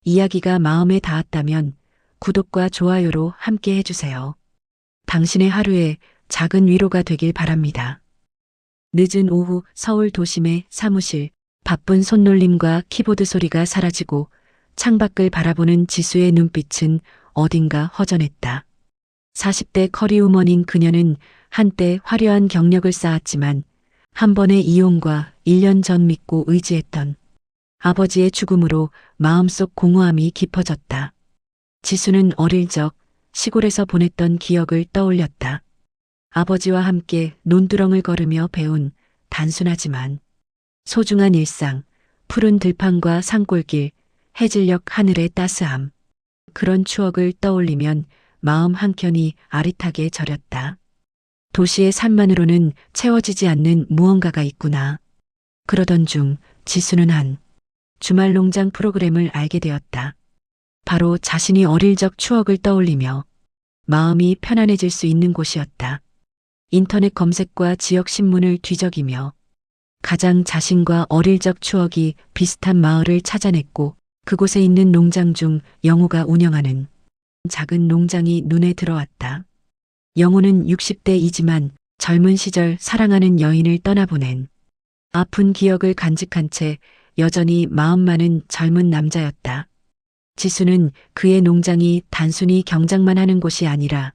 이야기가 마음에 닿았다면 구독과 좋아요로 함께 해주세요. 당신의 하루에 작은 위로가 되길 바랍니다. 늦은 오후 서울 도심의 사무실, 바쁜 손놀림과 키보드 소리가 사라지고 창밖을 바라보는 지수의 눈빛은 어딘가 허전했다. 40대 커리우먼인 그녀는 한때 화려한 경력을 쌓았지만 한 번의 이혼과 1년 전 믿고 의지했던 아버지의 죽음으로 마음속 공허함이 깊어졌다. 지수는 어릴 적 시골에서 보냈던 기억을 떠올렸다. 아버지와 함께 논두렁을 걸으며 배운 단순하지만 소중한 일상, 푸른 들판과 산골길, 해질녘 하늘의 따스함. 그런 추억을 떠올리면 마음 한켠이 아릿하게 저렸다. 도시의 산만으로는 채워지지 않는 무언가가 있구나. 그러던 중 지수는 한 주말 농장 프로그램을 알게 되었다. 바로 자신이 어릴 적 추억을 떠올리며 마음이 편안해질 수 있는 곳이었다. 인터넷 검색과 지역 신문을 뒤적이며 가장 자신과 어릴 적 추억이 비슷한 마을을 찾아냈고 그곳에 있는 농장 중 영호가 운영하는 작은 농장이 눈에 들어왔다. 영호는 60대이지만 젊은 시절 사랑하는 여인을 떠나보낸 아픈 기억을 간직한 채 여전히 마음만은 젊은 남자였다. 지수는 그의 농장이 단순히 경작만 하는 곳이 아니라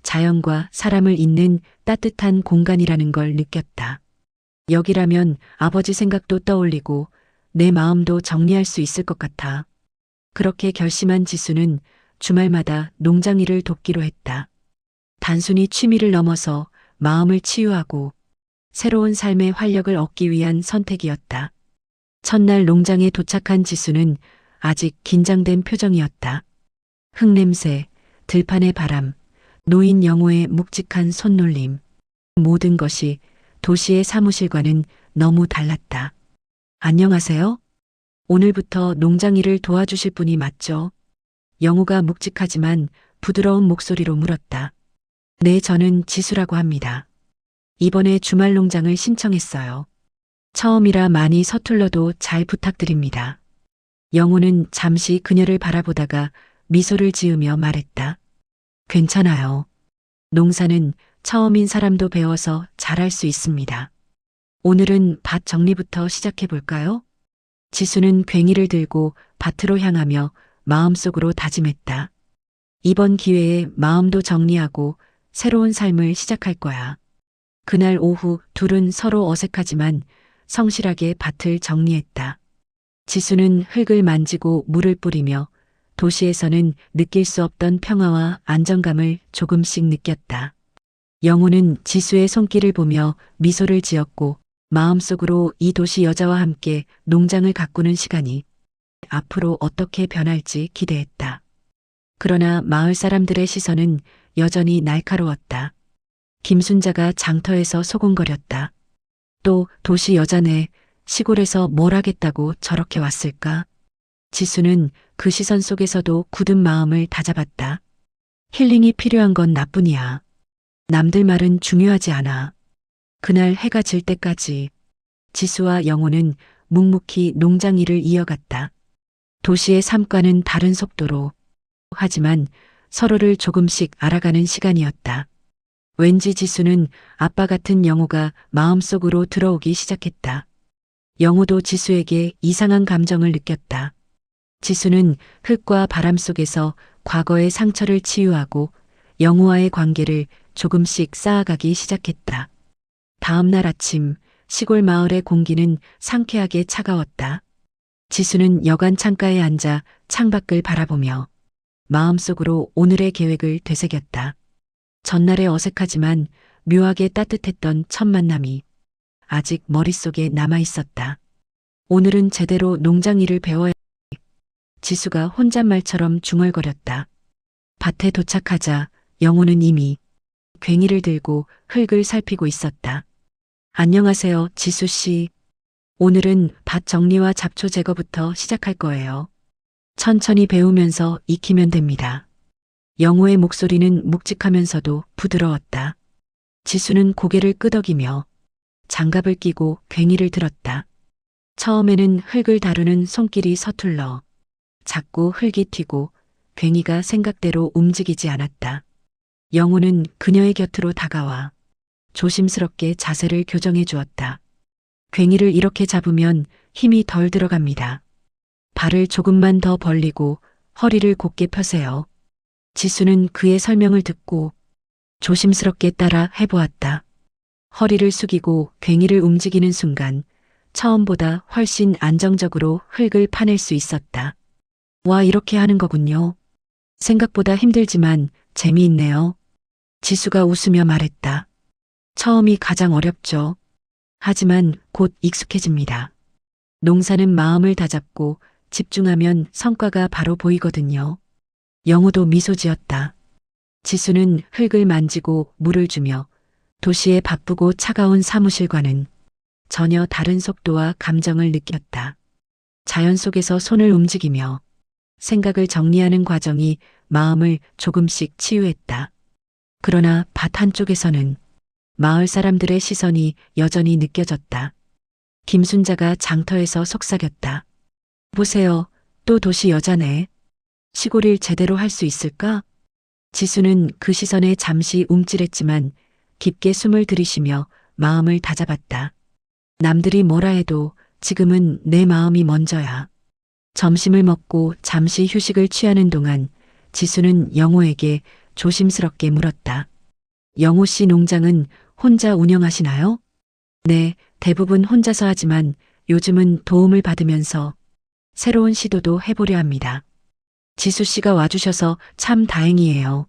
자연과 사람을 잇는 따뜻한 공간이라는 걸 느꼈다. 여기라면 아버지 생각도 떠올리고 내 마음도 정리할 수 있을 것 같아. 그렇게 결심한 지수는 주말마다 농장 일을 돕기로 했다. 단순히 취미를 넘어서 마음을 치유하고 새로운 삶의 활력을 얻기 위한 선택이었다. 첫날 농장에 도착한 지수는 아직 긴장된 표정이었다. 흙냄새, 들판의 바람, 노인 영호의 묵직한 손놀림. 모든 것이 도시의 사무실과는 너무 달랐다. 안녕하세요? 오늘부터 농장 일을 도와주실 분이 맞죠? 영호가 묵직하지만 부드러운 목소리로 물었다. 네, 저는 지수라고 합니다. 이번에 주말 농장을 신청했어요. 처음이라 많이 서툴러도 잘 부탁드립니다. 영호는 잠시 그녀를 바라보다가 미소를 지으며 말했다. 괜찮아요. 농사는 처음인 사람도 배워서 잘할 수 있습니다. 오늘은 밭 정리부터 시작해 볼까요? 지수는 괭이를 들고 밭으로 향하며 마음속으로 다짐했다. 이번 기회에 마음도 정리하고 새로운 삶을 시작할 거야. 그날 오후 둘은 서로 어색하지만 성실하게 밭을 정리했다. 지수는 흙을 만지고 물을 뿌리며 도시에서는 느낄 수 없던 평화와 안정감을 조금씩 느꼈다. 영호는 지수의 손길을 보며 미소를 지었고 마음속으로 이 도시 여자와 함께 농장을 가꾸는 시간이 앞으로 어떻게 변할지 기대했다. 그러나 마을 사람들의 시선은 여전히 날카로웠다. 김순자가 장터에서 소곤거렸다. 또 도시 여자네, 시골에서 뭘 하겠다고 저렇게 왔을까? 지수는 그 시선 속에서도 굳은 마음을 다잡았다. 힐링이 필요한 건 나뿐이야. 남들 말은 중요하지 않아. 그날 해가 질 때까지 지수와 영호는 묵묵히 농장 일을 이어갔다. 도시의 삶과는 다른 속도로. 하지만 서로를 조금씩 알아가는 시간이었다. 왠지 지수는 아빠 같은 영호가 마음속으로 들어오기 시작했다. 영호도 지수에게 이상한 감정을 느꼈다. 지수는 흙과 바람 속에서 과거의 상처를 치유하고 영호와의 관계를 조금씩 쌓아가기 시작했다. 다음 날 아침 시골 마을의 공기는 상쾌하게 차가웠다. 지수는 여관 창가에 앉아 창밖을 바라보며 마음속으로 오늘의 계획을 되새겼다. 전날의 어색하지만 묘하게 따뜻했던 첫 만남이 아직 머릿속에 남아 있었다. 오늘은 제대로 농장 일을 배워야 해. 지수가 혼잣말처럼 중얼거렸다. 밭에 도착하자 영호는 이미 괭이를 들고 흙을 살피고 있었다. 안녕하세요, 지수 씨. 오늘은 밭 정리와 잡초 제거부터 시작할 거예요. 천천히 배우면서 익히면 됩니다. 영호의 목소리는 묵직하면서도 부드러웠다. 지수는 고개를 끄덕이며 장갑을 끼고 괭이를 들었다. 처음에는 흙을 다루는 손길이 서툴러 자꾸 흙이 튀고 괭이가 생각대로 움직이지 않았다. 영호는 그녀의 곁으로 다가와 조심스럽게 자세를 교정해 주었다. 괭이를 이렇게 잡으면 힘이 덜 들어갑니다. 발을 조금만 더 벌리고 허리를 곧게 펴세요. 지수는 그의 설명을 듣고 조심스럽게 따라 해보았다. 허리를 숙이고 괭이를 움직이는 순간 처음보다 훨씬 안정적으로 흙을 파낼 수 있었다. 와, 이렇게 하는 거군요. 생각보다 힘들지만 재미있네요. 지수가 웃으며 말했다. 처음이 가장 어렵죠. 하지만 곧 익숙해집니다. 농사는 마음을 다잡고 집중하면 성과가 바로 보이거든요. 영호도 미소 지었다. 지수는 흙을 만지고 물을 주며 도시의 바쁘고 차가운 사무실과는 전혀 다른 속도와 감정을 느꼈다. 자연 속에서 손을 움직이며 생각을 정리하는 과정이 마음을 조금씩 치유했다. 그러나 밭 한쪽에서는 마을 사람들의 시선이 여전히 느껴졌다. 김순자가 장터에서 속삭였다. 보세요, 또 도시 여자네. 시골 일 제대로 할 수 있을까? 지수는 그 시선에 잠시 움찔했지만 깊게 숨을 들이쉬며 마음을 다잡았다. 남들이 뭐라 해도 지금은 내 마음이 먼저야. 점심을 먹고 잠시 휴식을 취하는 동안 지수는 영호에게 조심스럽게 물었다. 영호 씨 농장은 혼자 운영하시나요? 네, 대부분 혼자서 하지만 요즘은 도움을 받으면서 새로운 시도도 해보려 합니다. 지수 씨가 와주셔서 참 다행이에요.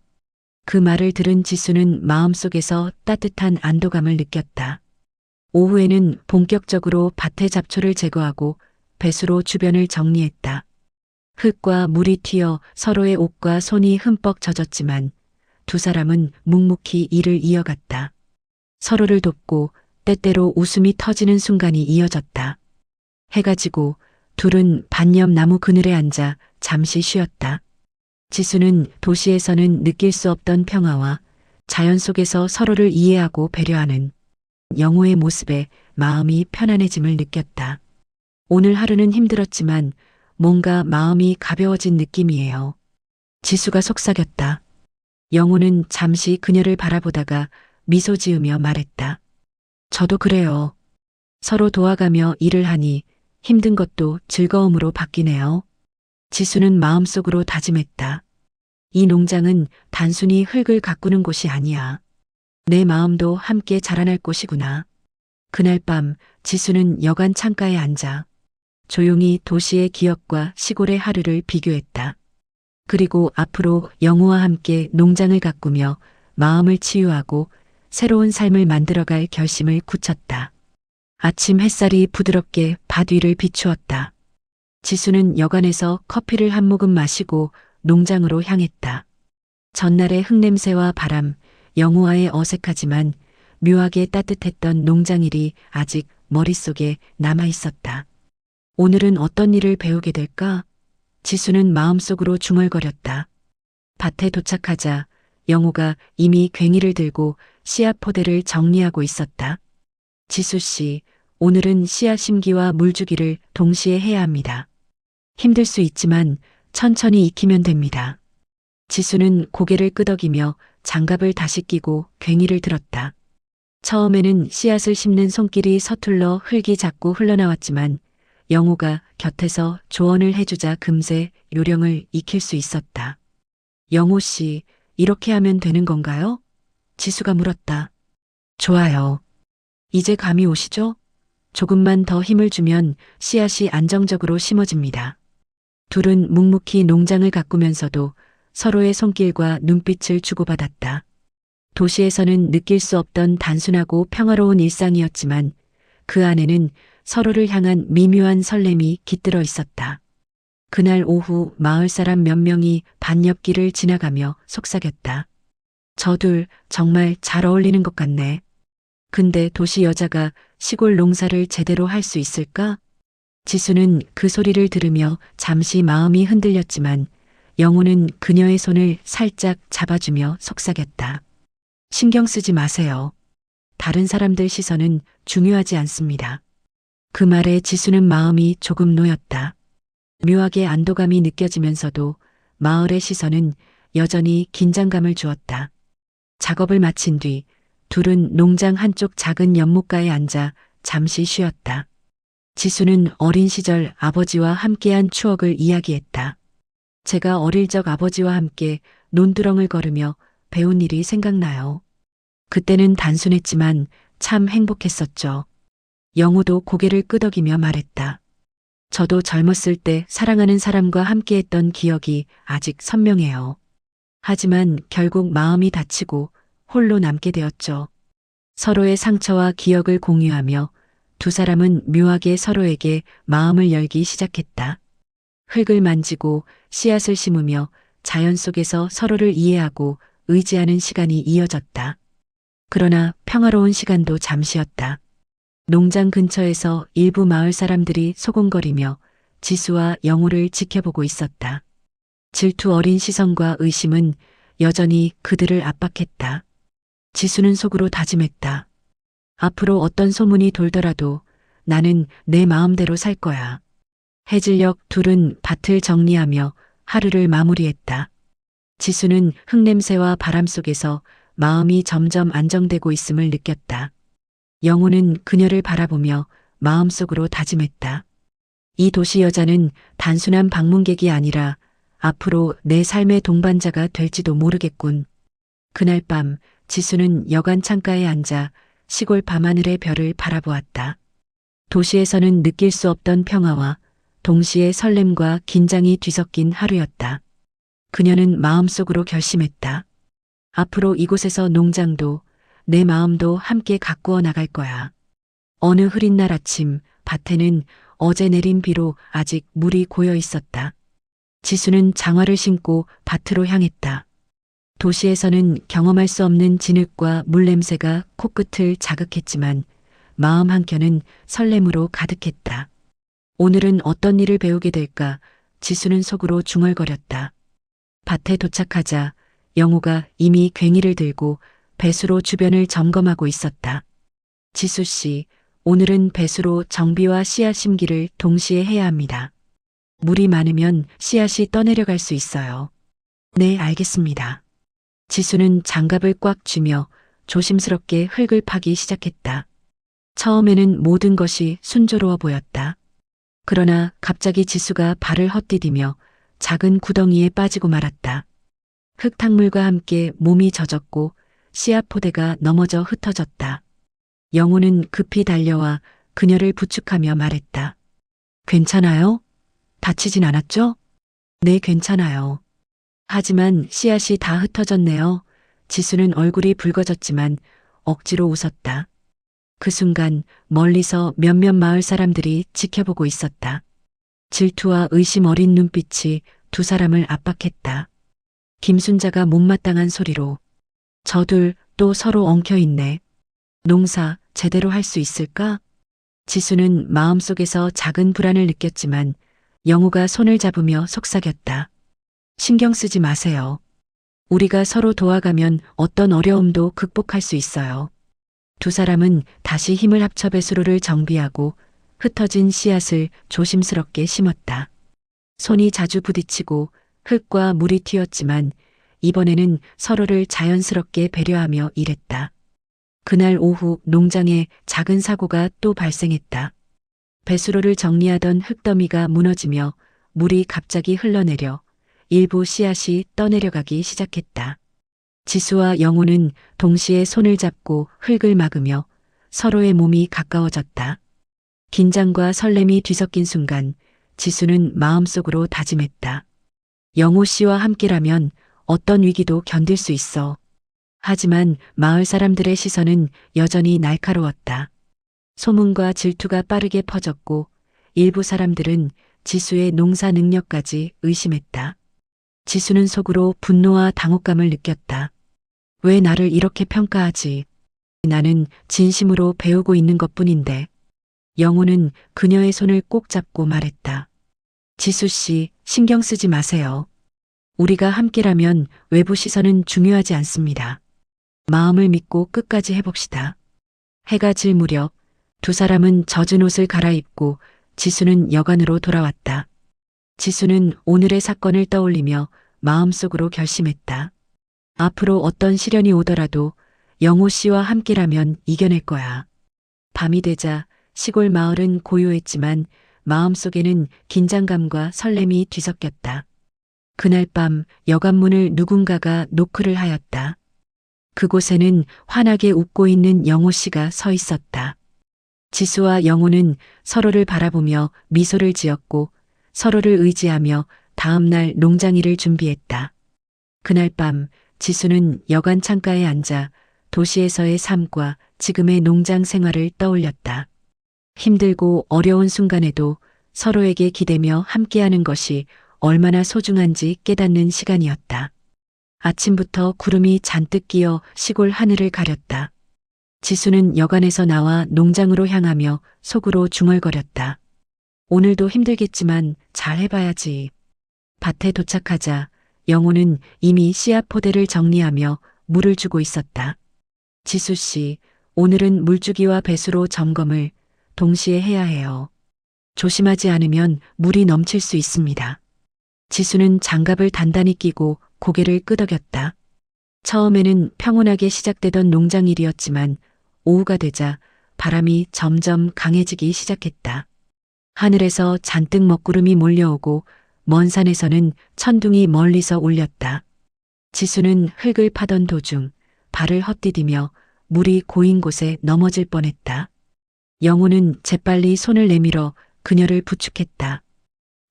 그 말을 들은 지수는 마음속에서 따뜻한 안도감을 느꼈다. 오후에는 본격적으로 밭의 잡초를 제거하고 배수로 주변을 정리했다. 흙과 물이 튀어 서로의 옷과 손이 흠뻑 젖었지만 두 사람은 묵묵히 일을 이어갔다. 서로를 돕고 때때로 웃음이 터지는 순간이 이어졌다. 해가 지고 둘은 밭옆 나무 그늘에 앉아 잠시 쉬었다. 지수는 도시에서는 느낄 수 없던 평화와 자연 속에서 서로를 이해하고 배려하는 영호의 모습에 마음이 편안해짐을 느꼈다. 오늘 하루는 힘들었지만 뭔가 마음이 가벼워진 느낌이에요. 지수가 속삭였다. 영호는 잠시 그녀를 바라보다가 미소 지으며 말했다. 저도 그래요. 서로 도와가며 일을 하니 힘든 것도 즐거움으로 바뀌네요. 지수는 마음속으로 다짐했다. 이 농장은 단순히 흙을 가꾸는 곳이 아니야. 내 마음도 함께 자라날 곳이구나. 그날 밤 지수는 여관 창가에 앉아 조용히 도시의 기억과 시골의 하루를 비교했다. 그리고 앞으로 영호와 함께 농장을 가꾸며 마음을 치유하고 새로운 삶을 만들어갈 결심을 굳혔다. 아침 햇살이 부드럽게 밭 위를 비추었다. 지수는 여관에서 커피를 한 모금 마시고 농장으로 향했다. 전날의 흙냄새와 바람, 영호와의 어색하지만 묘하게 따뜻했던 농장일이 아직 머릿속에 남아 있었다. 오늘은 어떤 일을 배우게 될까? 지수는 마음속으로 중얼거렸다. 밭에 도착하자 영호가 이미 괭이를 들고 씨앗 포대를 정리하고 있었다. 지수 씨, 오늘은 씨앗 심기와 물 주기를 동시에 해야 합니다. 힘들 수 있지만 천천히 익히면 됩니다. 지수는 고개를 끄덕이며 장갑을 다시 끼고 괭이를 들었다. 처음에는 씨앗을 심는 손길이 서툴러 흙이 자꾸 흘러나왔지만 영호가 곁에서 조언을 해주자 금세 요령을 익힐 수 있었다. 영호 씨, 이렇게 하면 되는 건가요? 지수가 물었다. 좋아요. 이제 감이 오시죠? 조금만 더 힘을 주면 씨앗이 안정적으로 심어집니다. 둘은 묵묵히 농장을 가꾸면서도 서로의 손길과 눈빛을 주고받았다. 도시에서는 느낄 수 없던 단순하고 평화로운 일상이었지만 그 안에는 서로를 향한 미묘한 설렘이 깃들어 있었다. 그날 오후 마을 사람 몇 명이 밭옆길을 지나가며 속삭였다. 저 둘 정말 잘 어울리는 것 같네. 근데 도시 여자가 시골 농사를 제대로 할 수 있을까? 지수는 그 소리를 들으며 잠시 마음이 흔들렸지만 영호는 그녀의 손을 살짝 잡아주며 속삭였다. 신경 쓰지 마세요. 다른 사람들 시선은 중요하지 않습니다. 그 말에 지수는 마음이 조금 놓였다. 묘하게 안도감이 느껴지면서도 마을의 시선은 여전히 긴장감을 주었다. 작업을 마친 뒤 둘은 농장 한쪽 작은 연못가에 앉아 잠시 쉬었다. 지수는 어린 시절 아버지와 함께한 추억을 이야기했다. 제가 어릴 적 아버지와 함께 논두렁을 걸으며 배운 일이 생각나요. 그때는 단순했지만 참 행복했었죠. 영우도 고개를 끄덕이며 말했다. 저도 젊었을 때 사랑하는 사람과 함께했던 기억이 아직 선명해요. 하지만 결국 마음이 다치고 홀로 남게 되었죠. 서로의 상처와 기억을 공유하며 두 사람은 묘하게 서로에게 마음을 열기 시작했다. 흙을 만지고 씨앗을 심으며 자연 속에서 서로를 이해하고 의지하는 시간이 이어졌다. 그러나 평화로운 시간도 잠시였다. 농장 근처에서 일부 마을 사람들이 소곤거리며 지수와 영우를 지켜보고 있었다. 질투 어린 시선과 의심은 여전히 그들을 압박했다. 지수는 속으로 다짐했다. 앞으로 어떤 소문이 돌더라도 나는 내 마음대로 살 거야. 해질녘 둘은 밭을 정리하며 하루를 마무리했다. 지수는 흙냄새와 바람 속에서 마음이 점점 안정되고 있음을 느꼈다. 영우는 그녀를 바라보며 마음속으로 다짐했다. 이 도시 여자는 단순한 방문객이 아니라 앞으로 내 삶의 동반자가 될지도 모르겠군. 그날 밤 지수는 여관 창가에 앉아 시골 밤하늘의 별을 바라보았다. 도시에서는 느낄 수 없던 평화와 동시에 설렘과 긴장이 뒤섞인 하루였다. 그녀는 마음속으로 결심했다. 앞으로 이곳에서 농장도 내 마음도 함께 가꾸어 나갈 거야. 어느 흐린 날 아침 밭에는 어제 내린 비로 아직 물이 고여 있었다. 지수는 장화를 신고 밭으로 향했다. 도시에서는 경험할 수 없는 진흙과 물냄새가 코끝을 자극했지만 마음 한켠은 설렘으로 가득했다. 오늘은 어떤 일을 배우게 될까? 지수는 속으로 중얼거렸다. 밭에 도착하자 영우가 이미 괭이를 들고 배수로 주변을 점검하고 있었다. 지수 씨, 오늘은 배수로 정비와 씨앗 심기를 동시에 해야 합니다. 물이 많으면 씨앗이 떠내려갈 수 있어요. 네, 알겠습니다. 지수는 장갑을 꽉 쥐며 조심스럽게 흙을 파기 시작했다. 처음에는 모든 것이 순조로워 보였다. 그러나 갑자기 지수가 발을 헛디디며 작은 구덩이에 빠지고 말았다. 흙탕물과 함께 몸이 젖었고 씨앗 포대가 넘어져 흩어졌다. 영우는 급히 달려와 그녀를 부축하며 말했다. 괜찮아요? 다치진 않았죠? 네, 괜찮아요. 하지만 씨앗이 다 흩어졌네요. 지수는 얼굴이 붉어졌지만 억지로 웃었다. 그 순간 멀리서 몇몇 마을 사람들이 지켜보고 있었다. 질투와 의심 어린 눈빛이 두 사람을 압박했다. 김순자가 못마땅한 소리로 저둘 또 서로 엉켜있네. 농사 제대로 할 수 있을까? 지수는 마음속에서 작은 불안을 느꼈지만 영우가 손을 잡으며 속삭였다. 신경 쓰지 마세요. 우리가 서로 도와가면 어떤 어려움도 극복할 수 있어요. 두 사람은 다시 힘을 합쳐 배수로를 정비하고 흩어진 씨앗을 조심스럽게 심었다. 손이 자주 부딪히고 흙과 물이 튀었지만 이번에는 서로를 자연스럽게 배려하며 일했다. 그날 오후 농장에 작은 사고가 또 발생했다. 배수로를 정리하던 흙더미가 무너지며 물이 갑자기 흘러내려 일부 씨앗이 떠내려가기 시작했다. 지수와 영우는 동시에 손을 잡고 흙을 막으며 서로의 몸이 가까워졌다. 긴장과 설렘이 뒤섞인 순간 지수는 마음속으로 다짐했다. 영우 씨와 함께라면 어떤 위기도 견딜 수 있어. 하지만 마을 사람들의 시선은 여전히 날카로웠다. 소문과 질투가 빠르게 퍼졌고 일부 사람들은 지수의 농사 능력까지 의심했다. 지수는 속으로 분노와 당혹감을 느꼈다. 왜 나를 이렇게 평가하지? 나는 진심으로 배우고 있는 것뿐인데. 영우는 그녀의 손을 꼭 잡고 말했다. 지수 씨, 신경 쓰지 마세요. 우리가 함께라면 외부 시선은 중요하지 않습니다. 마음을 믿고 끝까지 해봅시다. 해가 질 무렵 두 사람은 젖은 옷을 갈아입고 지수는 여관으로 돌아왔다. 지수는 오늘의 사건을 떠올리며 마음속으로 결심했다. 앞으로 어떤 시련이 오더라도 영호 씨와 함께라면 이겨낼 거야. 밤이 되자 시골 마을은 고요했지만 마음속에는 긴장감과 설렘이 뒤섞였다. 그날 밤 여관문을 누군가가 노크를 하였다. 그곳에는 환하게 웃고 있는 영호 씨가 서 있었다. 지수와 영호는 서로를 바라보며 미소를 지었고 서로를 의지하며 다음날 농장 일을 준비했다. 그날 밤 지수는 여관 창가에 앉아 도시에서의 삶과 지금의 농장 생활을 떠올렸다. 힘들고 어려운 순간에도 서로에게 기대며 함께하는 것이 얼마나 소중한지 깨닫는 시간이었다. 아침부터 구름이 잔뜩 끼어 시골 하늘을 가렸다. 지수는 여관에서 나와 농장으로 향하며 속으로 중얼거렸다. 오늘도 힘들겠지만 잘 해봐야지. 밭에 도착하자 영호는 이미 씨앗 포대를 정리하며 물을 주고 있었다. 지수 씨, 오늘은 물주기와 배수로 점검을 동시에 해야 해요. 조심하지 않으면 물이 넘칠 수 있습니다. 지수는 장갑을 단단히 끼고 고개를 끄덕였다. 처음에는 평온하게 시작되던 농장 일이었지만 오후가 되자 바람이 점점 강해지기 시작했다. 하늘에서 잔뜩 먹구름이 몰려오고 먼 산에서는 천둥이 멀리서 울렸다. 지수는 흙을 파던 도중 발을 헛디디며 물이 고인 곳에 넘어질 뻔했다. 영호는 재빨리 손을 내밀어 그녀를 부축했다.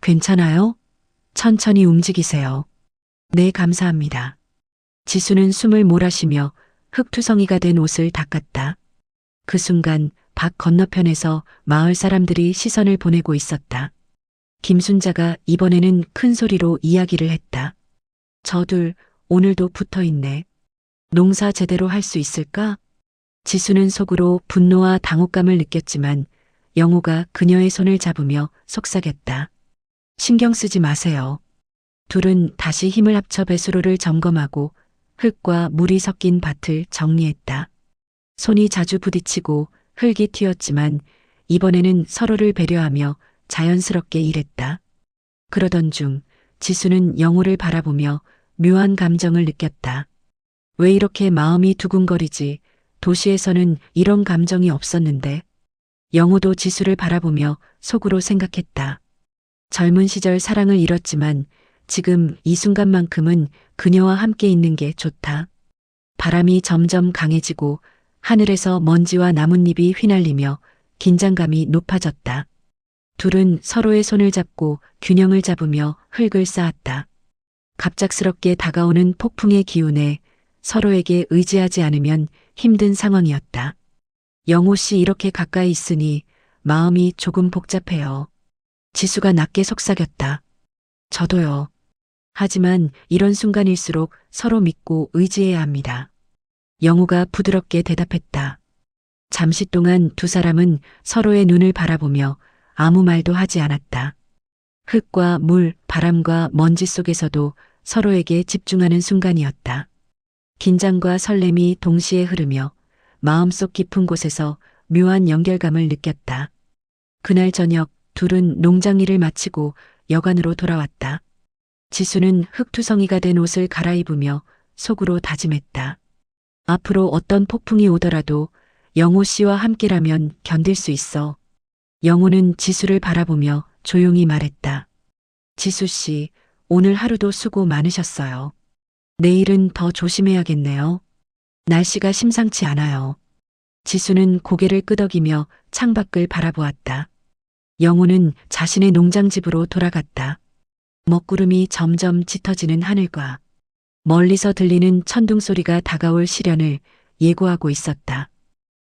괜찮아요? 천천히 움직이세요. 네, 감사합니다. 지수는 숨을 몰아쉬며 흙투성이가 된 옷을 닦았다. 그 순간 밭 건너편에서 마을 사람들이 시선을 보내고 있었다. 김순자가 이번에는 큰 소리로 이야기를 했다. 저들 오늘도 붙어 있네. 농사 제대로 할 수 있을까? 지수는 속으로 분노와 당혹감을 느꼈지만 영호가 그녀의 손을 잡으며 속삭였다. 신경 쓰지 마세요. 둘은 다시 힘을 합쳐 배수로를 점검하고 흙과 물이 섞인 밭을 정리했다. 손이 자주 부딪히고 흙이 튀었지만 이번에는 서로를 배려하며 자연스럽게 일했다. 그러던 중 지수는 영호를 바라보며 묘한 감정을 느꼈다. 왜 이렇게 마음이 두근거리지? 도시에서는 이런 감정이 없었는데. 영호도 지수를 바라보며 속으로 생각했다. 젊은 시절 사랑을 잃었지만 지금 이 순간만큼은 그녀와 함께 있는 게 좋다. 바람이 점점 강해지고 하늘에서 먼지와 나뭇잎이 휘날리며 긴장감이 높아졌다. 둘은 서로의 손을 잡고 균형을 잡으며 흙을 쌓았다. 갑작스럽게 다가오는 폭풍의 기운에 서로에게 의지하지 않으면 힘든 상황이었다. 영호 씨 이렇게 가까이 있으니 마음이 조금 복잡해요. 지수가 낮게 속삭였다. 저도요. 하지만 이런 순간일수록 서로 믿고 의지해야 합니다. 영호가 부드럽게 대답했다. 잠시 동안 두 사람은 서로의 눈을 바라보며 아무 말도 하지 않았다. 흙과 물, 바람과 먼지 속에서도 서로에게 집중하는 순간이었다. 긴장과 설렘이 동시에 흐르며 마음속 깊은 곳에서 묘한 연결감을 느꼈다. 그날 저녁 둘은 농장 일을 마치고 여관으로 돌아왔다. 지수는 흙투성이가 된 옷을 갈아입으며 속으로 다짐했다. 앞으로 어떤 폭풍이 오더라도 영호 씨와 함께라면 견딜 수 있어. 영호는 지수를 바라보며 조용히 말했다. 지수 씨, 오늘 하루도 수고 많으셨어요. 내일은 더 조심해야겠네요. 날씨가 심상치 않아요. 지수는 고개를 끄덕이며 창밖을 바라보았다. 영호는 자신의 농장집으로 돌아갔다. 먹구름이 점점 짙어지는 하늘과 멀리서 들리는 천둥 소리가 다가올 시련을 예고하고 있었다.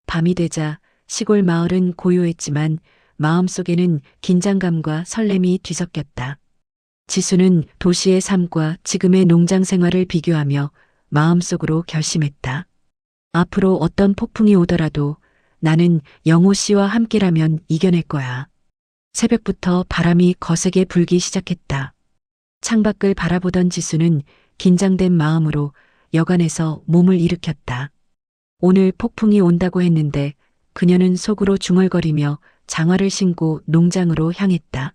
밤이 되자 시골 마을은 고요했지만 마음속에는 긴장감과 설렘이 뒤섞였다. 지수는 도시의 삶과 지금의 농장 생활을 비교하며 마음속으로 결심했다. 앞으로 어떤 폭풍이 오더라도 나는 영호 씨와 함께라면 이겨낼 거야. 새벽부터 바람이 거세게 불기 시작했다. 창밖을 바라보던 지수는 긴장된 마음으로 여관에서 몸을 일으켰다. 오늘 폭풍이 온다고 했는데 그녀는 속으로 중얼거리며 장화를 신고 농장으로 향했다.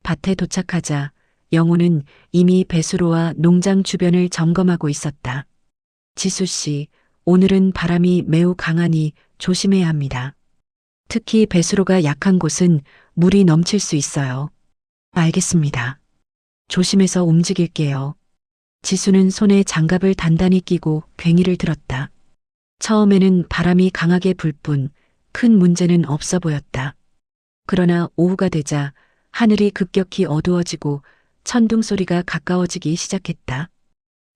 밭에 도착하자 영호는 이미 배수로와 농장 주변을 점검하고 있었다. 지수 씨, 오늘은 바람이 매우 강하니 조심해야 합니다. 특히 배수로가 약한 곳은 물이 넘칠 수 있어요. 알겠습니다. 조심해서 움직일게요. 지수는 손에 장갑을 단단히 끼고 괭이를 들었다. 처음에는 바람이 강하게 불 뿐 큰 문제는 없어 보였다. 그러나 오후가 되자 하늘이 급격히 어두워지고 천둥 소리가 가까워지기 시작했다.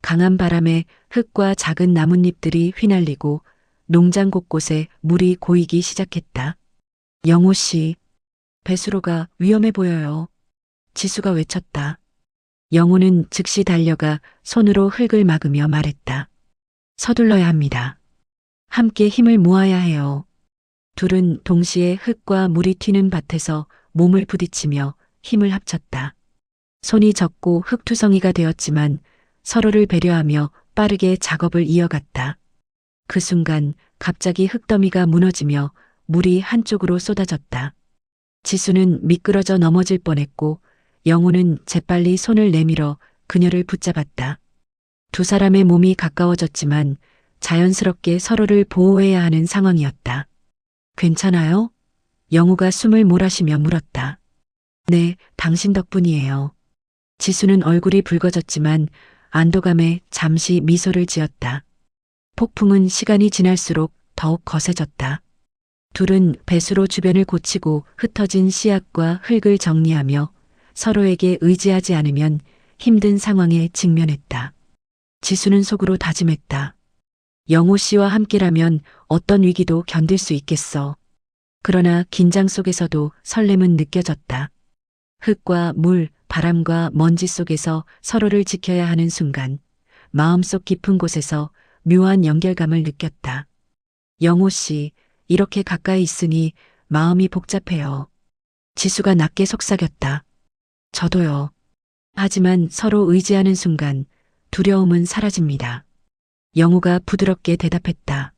강한 바람에 흙과 작은 나뭇잎들이 휘날리고 농장 곳곳에 물이 고이기 시작했다. 영호 씨, 배수로가 위험해 보여요. 지수가 외쳤다. 영호는 즉시 달려가 손으로 흙을 막으며 말했다. 서둘러야 합니다. 함께 힘을 모아야 해요. 둘은 동시에 흙과 물이 튀는 밭에서 몸을 부딪히며 힘을 합쳤다. 손이 젖고 흙투성이가 되었지만 서로를 배려하며 빠르게 작업을 이어갔다. 그 순간 갑자기 흙더미가 무너지며 물이 한쪽으로 쏟아졌다. 지수는 미끄러져 넘어질 뻔했고 영호는 재빨리 손을 내밀어 그녀를 붙잡았다. 두 사람의 몸이 가까워졌지만 자연스럽게 서로를 보호해야 하는 상황이었다. 괜찮아요? 영호가 숨을 몰아쉬며 물었다. 네, 당신 덕분이에요. 지수는 얼굴이 붉어졌지만 안도감에 잠시 미소를 지었다. 폭풍은 시간이 지날수록 더욱 거세졌다. 둘은 배수로 주변을 고치고 흩어진 씨앗과 흙을 정리하며 서로에게 의지하지 않으면 힘든 상황에 직면했다. 지수는 속으로 다짐했다. 영호 씨와 함께라면 어떤 위기도 견딜 수 있겠어. 그러나 긴장 속에서도 설렘은 느껴졌다. 흙과 물, 바람과 먼지 속에서 서로를 지켜야 하는 순간 마음속 깊은 곳에서 묘한 연결감을 느꼈다. 영호 씨, 이렇게 가까이 있으니 마음이 복잡해요. 지수가 낮게 속삭였다. 저도요. 하지만 서로 의지하는 순간 두려움은 사라집니다. 영호가 부드럽게 대답했다.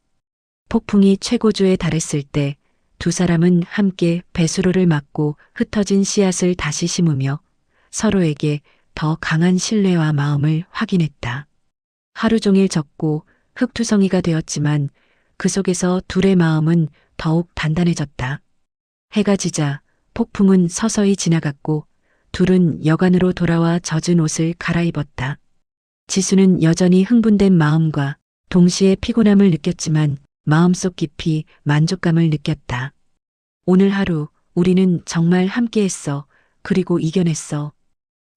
폭풍이 최고조에 달했을 때 두 사람은 함께 배수로를 막고 흩어진 씨앗을 다시 심으며 서로에게 더 강한 신뢰와 마음을 확인했다. 하루 종일 젖고 흙투성이가 되었지만 그 속에서 둘의 마음은 더욱 단단해졌다. 해가 지자 폭풍은 서서히 지나갔고 둘은 여관으로 돌아와 젖은 옷을 갈아입었다. 지수는 여전히 흥분된 마음과 동시에 피곤함을 느꼈지만 마음속 깊이 만족감을 느꼈다. 오늘 하루 우리는 정말 함께했어. 그리고 이겨냈어.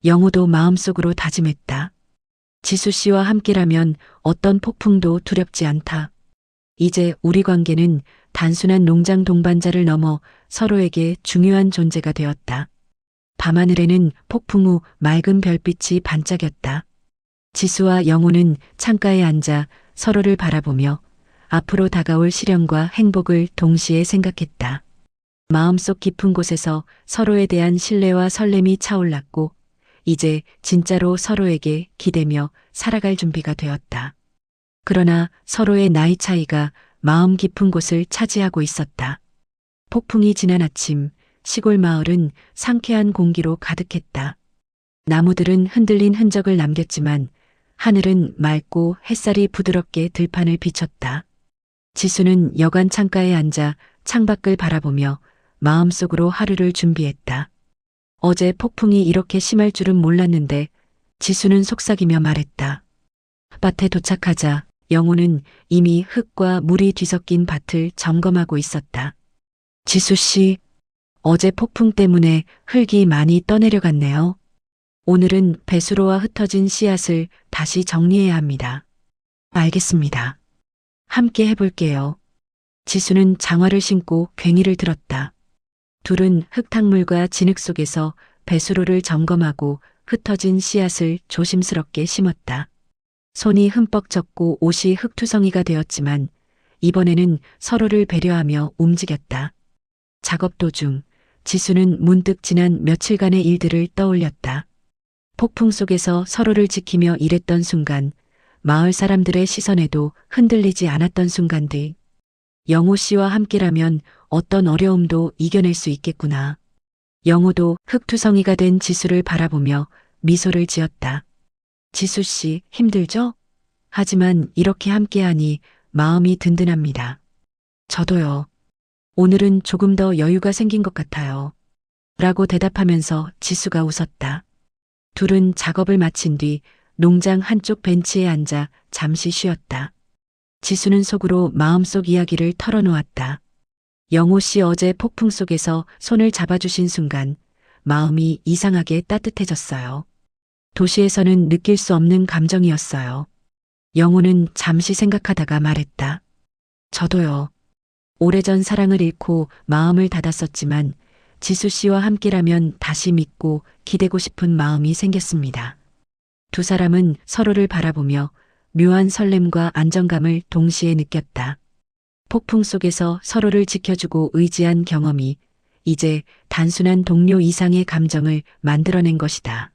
영호도 마음속으로 다짐했다. 지수 씨와 함께라면 어떤 폭풍도 두렵지 않다. 이제 우리 관계는 단순한 농장 동반자를 넘어 서로에게 중요한 존재가 되었다. 밤하늘에는 폭풍 후 맑은 별빛이 반짝였다. 지수와 영호는 창가에 앉아 서로를 바라보며 앞으로 다가올 시련과 행복을 동시에 생각했다. 마음속 깊은 곳에서 서로에 대한 신뢰와 설렘이 차올랐고 이제 진짜로 서로에게 기대며 살아갈 준비가 되었다. 그러나 서로의 나이 차이가 마음 깊은 곳을 차지하고 있었다. 폭풍이 지난 아침 시골 마을은 상쾌한 공기로 가득했다. 나무들은 흔들린 흔적을 남겼지만 하늘은 맑고 햇살이 부드럽게 들판을 비췄다. 지수는 여관 창가에 앉아 창밖을 바라보며 마음속으로 하루를 준비했다. 어제 폭풍이 이렇게 심할 줄은 몰랐는데 지수는 속삭이며 말했다. 밭에 도착하자 영호는 이미 흙과 물이 뒤섞인 밭을 점검하고 있었다. 지수 씨, 어제 폭풍 때문에 흙이 많이 떠내려갔네요. 오늘은 배수로와 흩어진 씨앗을 다시 정리해야 합니다. 알겠습니다. 함께 해볼게요. 지수는 장화를 신고 괭이를 들었다. 둘은 흙탕물과 진흙 속에서 배수로를 점검하고 흩어진 씨앗을 조심스럽게 심었다. 손이 흠뻑 젖고 옷이 흙투성이가 되었지만 이번에는 서로를 배려하며 움직였다. 작업 도중 지수는 문득 지난 며칠간의 일들을 떠올렸다. 폭풍 속에서 서로를 지키며 일했던 순간, 마을 사람들의 시선에도 흔들리지 않았던 순간들. 영호 씨와 함께라면 어떤 어려움도 이겨낼 수 있겠구나. 영호도 흙투성이가 된 지수를 바라보며 미소를 지었다. 지수 씨, 힘들죠? 하지만 이렇게 함께하니 마음이 든든합니다. 저도요. 오늘은 조금 더 여유가 생긴 것 같아요. 라고 대답하면서 지수가 웃었다. 둘은 작업을 마친 뒤 농장 한쪽 벤치에 앉아 잠시 쉬었다. 지수는 속으로 마음속 이야기를 털어놓았다. 영호 씨 어제 폭풍 속에서 손을 잡아주신 순간 마음이 이상하게 따뜻해졌어요. 도시에서는 느낄 수 없는 감정이었어요. 영호는 잠시 생각하다가 말했다. 저도요. 오래전 사랑을 잃고 마음을 닫았었지만 지수 씨와 함께라면 다시 믿고 기대고 싶은 마음이 생겼습니다. 두 사람은 서로를 바라보며 묘한 설렘과 안정감을 동시에 느꼈다. 폭풍 속에서 서로를 지켜주고 의지한 경험이 이제 단순한 동료 이상의 감정을 만들어낸 것이다.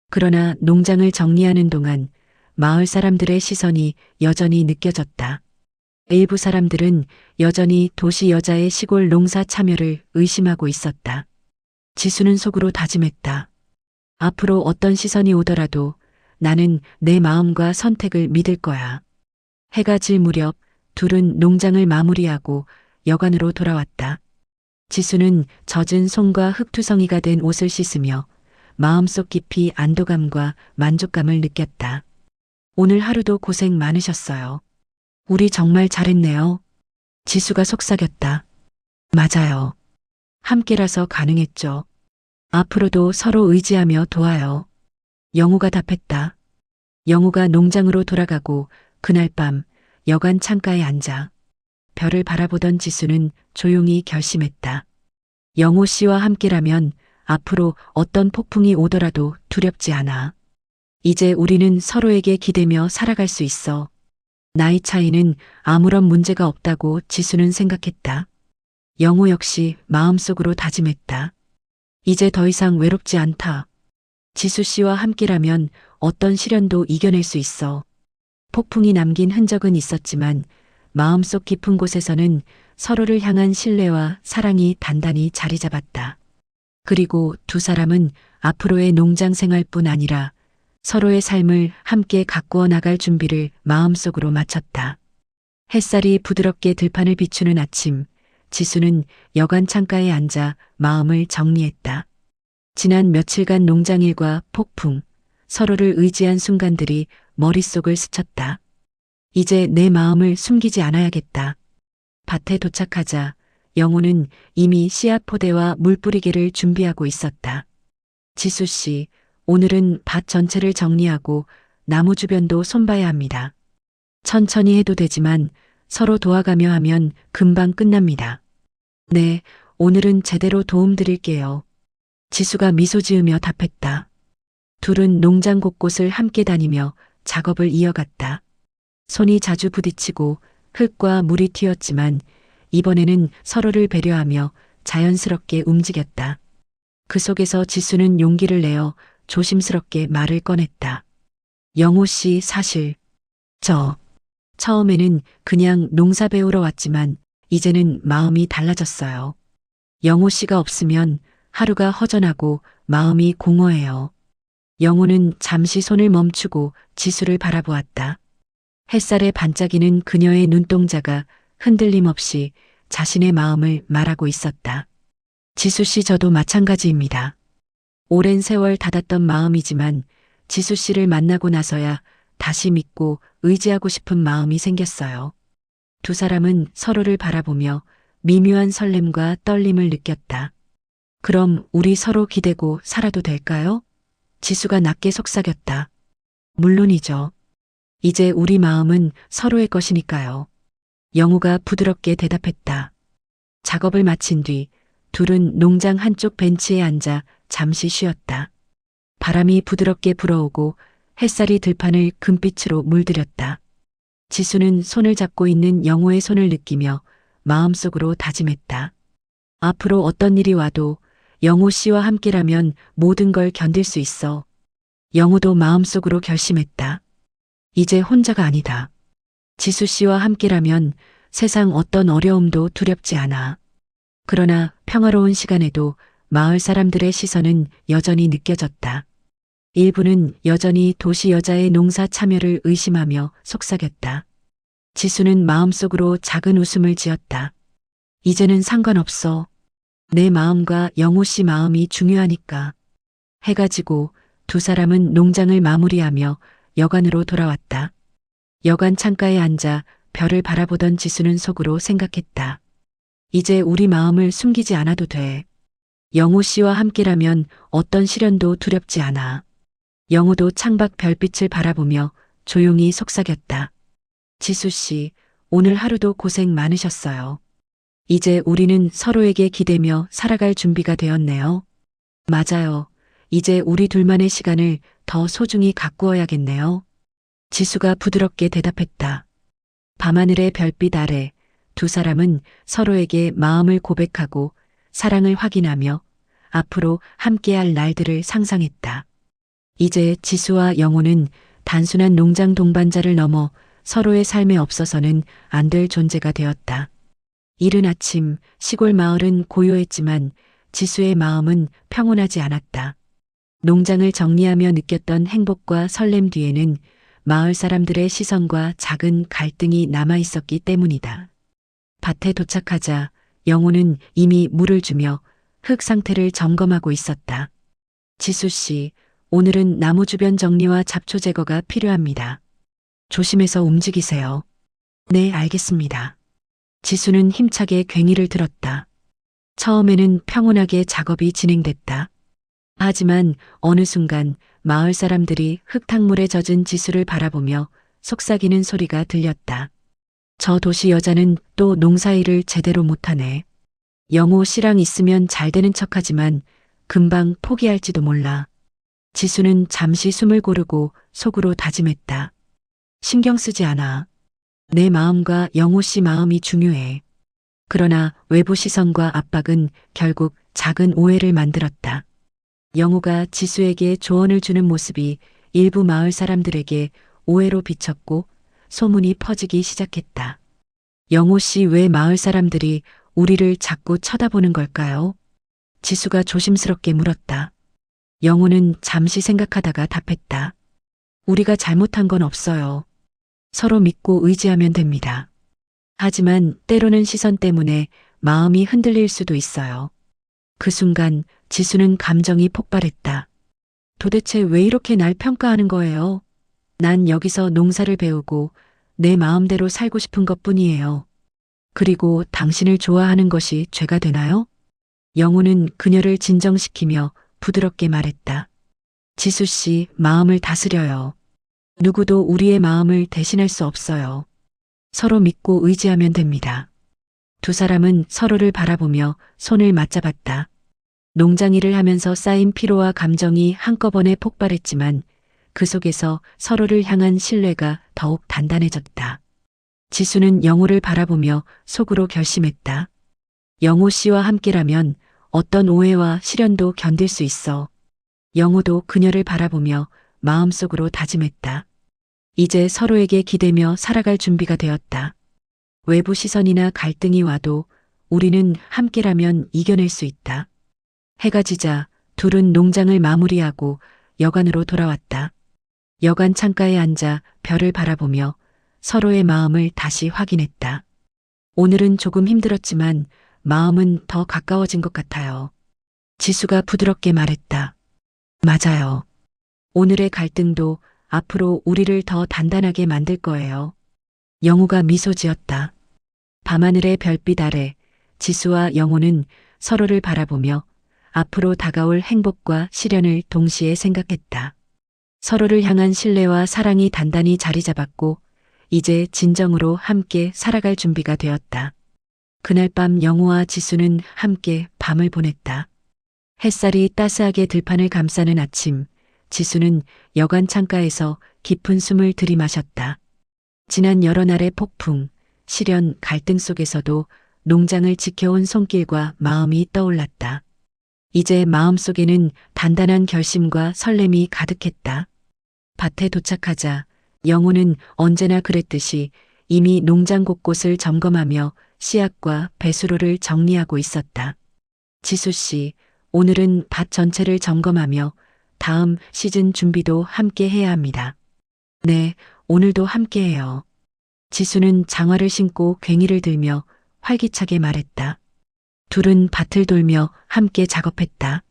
그러나 농장을 정리하는 동안 마을 사람들의 시선이 여전히 느껴졌다. 일부 사람들은 여전히 도시 여자의 시골 농사 참여를 의심하고 있었다. 지수는 속으로 다짐했다. 앞으로 어떤 시선이 오더라도 나는 내 마음과 선택을 믿을 거야. 해가 질 무렵 둘은 농장을 마무리하고 여관으로 돌아왔다. 지수는 젖은 손과 흙투성이가 된 옷을 씻으며 마음속 깊이 안도감과 만족감을 느꼈다. 오늘 하루도 고생 많으셨어요. 우리 정말 잘했네요. 지수가 속삭였다. 맞아요. 함께라서 가능했죠. 앞으로도 서로 의지하며 도와요. 영우가 답했다. 영우가 농장으로 돌아가고 그날 밤 여관 창가에 앉아 별을 바라보던 지수는 조용히 결심했다. 영호 씨와 함께라면 앞으로 어떤 폭풍이 오더라도 두렵지 않아. 이제 우리는 서로에게 기대며 살아갈 수 있어. 나이 차이는 아무런 문제가 없다고 지수는 생각했다. 영호 역시 마음속으로 다짐했다. 이제 더 이상 외롭지 않다. 지수 씨와 함께라면 어떤 시련도 이겨낼 수 있어. 폭풍이 남긴 흔적은 있었지만 마음속 깊은 곳에서는 서로를 향한 신뢰와 사랑이 단단히 자리 잡았다. 그리고 두 사람은 앞으로의 농장 생활뿐 아니라 서로의 삶을 함께 가꾸어 나갈 준비를 마음속으로 마쳤다. 햇살이 부드럽게 들판을 비추는 아침, 지수는 여관 창가에 앉아 마음을 정리했다. 지난 며칠간 농장일과 폭풍, 서로를 의지한 순간들이 머릿속을 스쳤다. 이제 내 마음을 숨기지 않아야겠다. 밭에 도착하자 영호는 이미 씨앗 포대와 물 뿌리기를 준비하고 있었다. 지수 씨, 오늘은 밭 전체를 정리하고 나무 주변도 손봐야 합니다. 천천히 해도 되지만 서로 도와가며 하면 금방 끝납니다. 네, 오늘은 제대로 도움드릴게요. 지수가 미소 지으며 답했다. 둘은 농장 곳곳을 함께 다니며 작업을 이어갔다. 손이 자주 부딪히고 흙과 물이 튀었지만 이번에는 서로를 배려하며 자연스럽게 움직였다. 그 속에서 지수는 용기를 내어 조심스럽게 말을 꺼냈다. 영호 씨, 사실 처음에는 그냥 농사 배우러 왔지만 이제는 마음이 달라졌어요. 영호 씨가 없으면 하루가 허전하고 마음이 공허해요. 영호는 잠시 손을 멈추고 지수를 바라보았다. 햇살에 반짝이는 그녀의 눈동자가 흔들림 없이 자신의 마음을 말하고 있었다. 지수 씨, 저도 마찬가지입니다. 오랜 세월 닫았던 마음이지만 지수 씨를 만나고 나서야 다시 믿고 의지하고 싶은 마음이 생겼어요. 두 사람은 서로를 바라보며 미묘한 설렘과 떨림을 느꼈다. 그럼 우리 서로 기대고 살아도 될까요? 지수가 낮게 속삭였다. 물론이죠. 이제 우리 마음은 서로의 것이니까요. 영우가 부드럽게 대답했다. 작업을 마친 뒤 둘은 농장 한쪽 벤치에 앉아 잠시 쉬었다. 바람이 부드럽게 불어오고 햇살이 들판을 금빛으로 물들였다. 지수는 손을 잡고 있는 영호의 손을 느끼며 마음속으로 다짐했다. 앞으로 어떤 일이 와도 영호 씨와 함께라면 모든 걸 견딜 수 있어. 영호도 마음속으로 결심했다. 이제 혼자가 아니다. 지수 씨와 함께라면 세상 어떤 어려움도 두렵지 않아. 그러나 평화로운 시간에도 마을 사람들의 시선은 여전히 느껴졌다. 일부는 여전히 도시 여자의 농사 참여를 의심하며 속삭였다. 지수는 마음속으로 작은 웃음을 지었다. 이제는 상관없어. 내 마음과 영호 씨 마음이 중요하니까. 해가 지고 두 사람은 농장을 마무리하며 여관으로 돌아왔다. 여관 창가에 앉아 별을 바라보던 지수는 속으로 생각했다. 이제 우리 마음을 숨기지 않아도 돼. 영호 씨와 함께라면 어떤 시련도 두렵지 않아. 영호도 창밖 별빛을 바라보며 조용히 속삭였다. 지수 씨, 오늘 하루도 고생 많으셨어요. 이제 우리는 서로에게 기대며 살아갈 준비가 되었네요. 맞아요. 이제 우리 둘만의 시간을 더 소중히 가꾸어야겠네요. 지수가 부드럽게 대답했다. 밤하늘의 별빛 아래 두 사람은 서로에게 마음을 고백하고 사랑을 확인하며 앞으로 함께할 날들을 상상했다. 이제 지수와 영호는 단순한 농장 동반자를 넘어 서로의 삶에 없어서는 안 될 존재가 되었다. 이른 아침 시골 마을은 고요했지만 지수의 마음은 평온하지 않았다. 농장을 정리하며 느꼈던 행복과 설렘 뒤에는 마을 사람들의 시선과 작은 갈등이 남아 있었기 때문이다. 밭에 도착하자 영호는 이미 물을 주며 흙 상태를 점검하고 있었다. 지수 씨, 오늘은 나무 주변 정리와 잡초 제거가 필요합니다. 조심해서 움직이세요. 네, 알겠습니다. 지수는 힘차게 괭이를 들었다. 처음에는 평온하게 작업이 진행됐다. 하지만 어느 순간 마을 사람들이 흙탕물에 젖은 지수를 바라보며 속삭이는 소리가 들렸다. 저 도시 여자는 또 농사일을 제대로 못하네. 영호 씨랑 있으면 잘 되는 척하지만 금방 포기할지도 몰라. 지수는 잠시 숨을 고르고 속으로 다짐했다. 신경 쓰지 않아. 내 마음과 영호 씨 마음이 중요해. 그러나 외부 시선과 압박은 결국 작은 오해를 만들었다. 영호가 지수에게 조언을 주는 모습이 일부 마을 사람들에게 오해로 비쳤고 소문이 퍼지기 시작했다. 영호 씨, 왜 마을 사람들이 우리를 자꾸 쳐다보는 걸까요? 지수가 조심스럽게 물었다. 영호는 잠시 생각하다가 답했다. 우리가 잘못한 건 없어요. 서로 믿고 의지하면 됩니다. 하지만 때로는 시선 때문에 마음이 흔들릴 수도 있어요. 그 순간 지수는 감정이 폭발했다. 도대체 왜 이렇게 날 평가하는 거예요? 난 여기서 농사를 배우고 내 마음대로 살고 싶은 것뿐이에요. 그리고 당신을 좋아하는 것이 죄가 되나요? 영호는 그녀를 진정시키며 부드럽게 말했다. 지수 씨, 마음을 다스려요. 누구도 우리의 마음을 대신할 수 없어요. 서로 믿고 의지하면 됩니다. 두 사람은 서로를 바라보며 손을 맞잡았다. 농장 일을 하면서 쌓인 피로와 감정이 한꺼번에 폭발했지만 그 속에서 서로를 향한 신뢰가 더욱 단단해졌다. 지수는 영호를 바라보며 속으로 결심했다. 영호 씨와 함께라면 어떤 오해와 시련도 견딜 수 있어. 영호도 그녀를 바라보며 마음속으로 다짐했다. 이제 서로에게 기대며 살아갈 준비가 되었다. 외부 시선이나 갈등이 와도 우리는 함께라면 이겨낼 수 있다. 해가 지자 둘은 농장을 마무리하고 여관으로 돌아왔다. 여관 창가에 앉아 별을 바라보며 서로의 마음을 다시 확인했다. 오늘은 조금 힘들었지만 마음은 더 가까워진 것 같아요. 지수가 부드럽게 말했다. 맞아요. 오늘의 갈등도 앞으로 우리를 더 단단하게 만들 거예요. 영호가 미소 지었다. 밤하늘의 별빛 아래 지수와 영호는 서로를 바라보며 앞으로 다가올 행복과 시련을 동시에 생각했다. 서로를 향한 신뢰와 사랑이 단단히 자리 잡았고 이제 진정으로 함께 살아갈 준비가 되었다. 그날 밤 영호와 지수는 함께 밤을 보냈다. 햇살이 따스하게 들판을 감싸는 아침, 지수는 여관 창가에서 깊은 숨을 들이마셨다. 지난 여러 날의 폭풍, 시련, 갈등 속에서도 농장을 지켜온 손길과 마음이 떠올랐다. 이제 마음속에는 단단한 결심과 설렘이 가득했다. 밭에 도착하자 영호는 언제나 그랬듯이 이미 농장 곳곳을 점검하며 씨앗과 배수로를 정리하고 있었다. 지수 씨, 오늘은 밭 전체를 점검하며 다음 시즌 준비도 함께 해야 합니다. 네, 오늘도 함께 해요. 지수는 장화를 신고 괭이를 들며 활기차게 말했다. 둘은 밭을 돌며 함께 작업했다.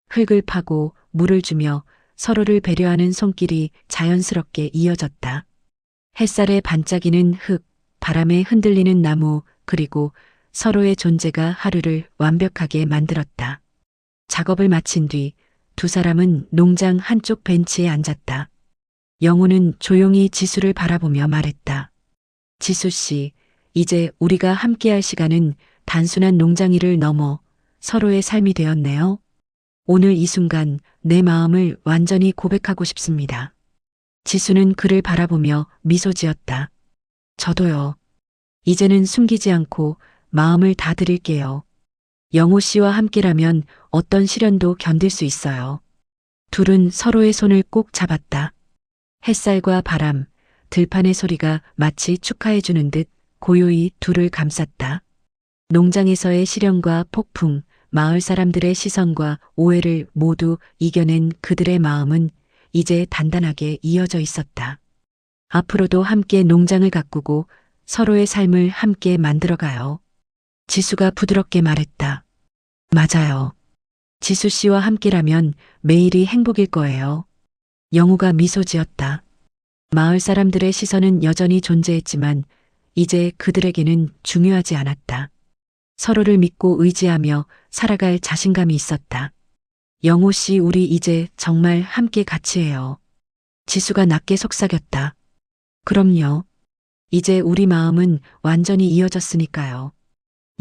흙을 파고 물을 주며 서로를 배려하는 손길이 자연스럽게 이어졌다. 햇살에 반짝이는 흙, 바람에 흔들리는 나무, 그리고 서로의 존재가 하루를 완벽하게 만들었다. 작업을 마친 뒤 두 사람은 농장 한쪽 벤치에 앉았다. 영호는 조용히 지수를 바라보며 말했다. 지수 씨, 이제 우리가 함께할 시간은 단순한 농장 일을 넘어 서로의 삶이 되었네요. 오늘 이 순간 내 마음을 완전히 고백하고 싶습니다. 지수는 그를 바라보며 미소 지었다. 저도요. 이제는 숨기지 않고 마음을 다 드릴게요. 영호 씨와 함께라면 어떤 시련도 견딜 수 있어요. 둘은 서로의 손을 꼭 잡았다. 햇살과 바람, 들판의 소리가 마치 축하해주는 듯 고요히 둘을 감쌌다. 농장에서의 시련과 폭풍, 마을 사람들의 시선과 오해를 모두 이겨낸 그들의 마음은 이제 단단하게 이어져 있었다. 앞으로도 함께 농장을 가꾸고 서로의 삶을 함께 만들어가요. 지수가 부드럽게 말했다. 맞아요. 지수 씨와 함께라면 매일이 행복일 거예요. 영우가 미소 지었다. 마을 사람들의 시선은 여전히 존재했지만 이제 그들에게는 중요하지 않았다. 서로를 믿고 의지하며 살아갈 자신감이 있었다. 영호 씨, 우리 이제 정말 함께 같이 해요. 지수가 낮게 속삭였다. 그럼요. 이제 우리 마음은 완전히 이어졌으니까요.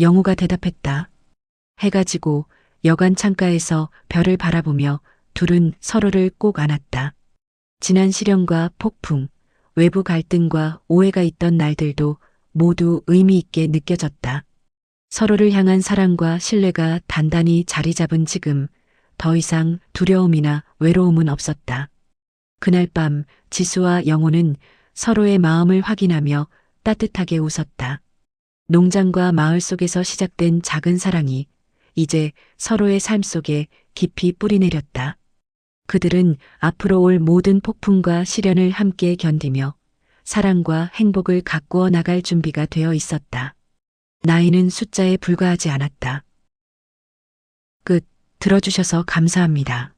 영호가 대답했다. 해가 지고 여관 창가에서 별을 바라보며 둘은 서로를 꼭 안았다. 지난 시련과 폭풍, 외부 갈등과 오해가 있던 날들도 모두 의미 있게 느껴졌다. 서로를 향한 사랑과 신뢰가 단단히 자리 잡은 지금 더 이상 두려움이나 외로움은 없었다. 그날 밤 지수와 영호는 서로의 마음을 확인하며 따뜻하게 웃었다. 농장과 마을 속에서 시작된 작은 사랑이 이제 서로의 삶 속에 깊이 뿌리내렸다. 그들은 앞으로 올 모든 폭풍과 시련을 함께 견디며 사랑과 행복을 가꾸어 나갈 준비가 되어 있었다. 나이는 숫자에 불과하지 않았다. 끝. 들어주셔서 감사합니다.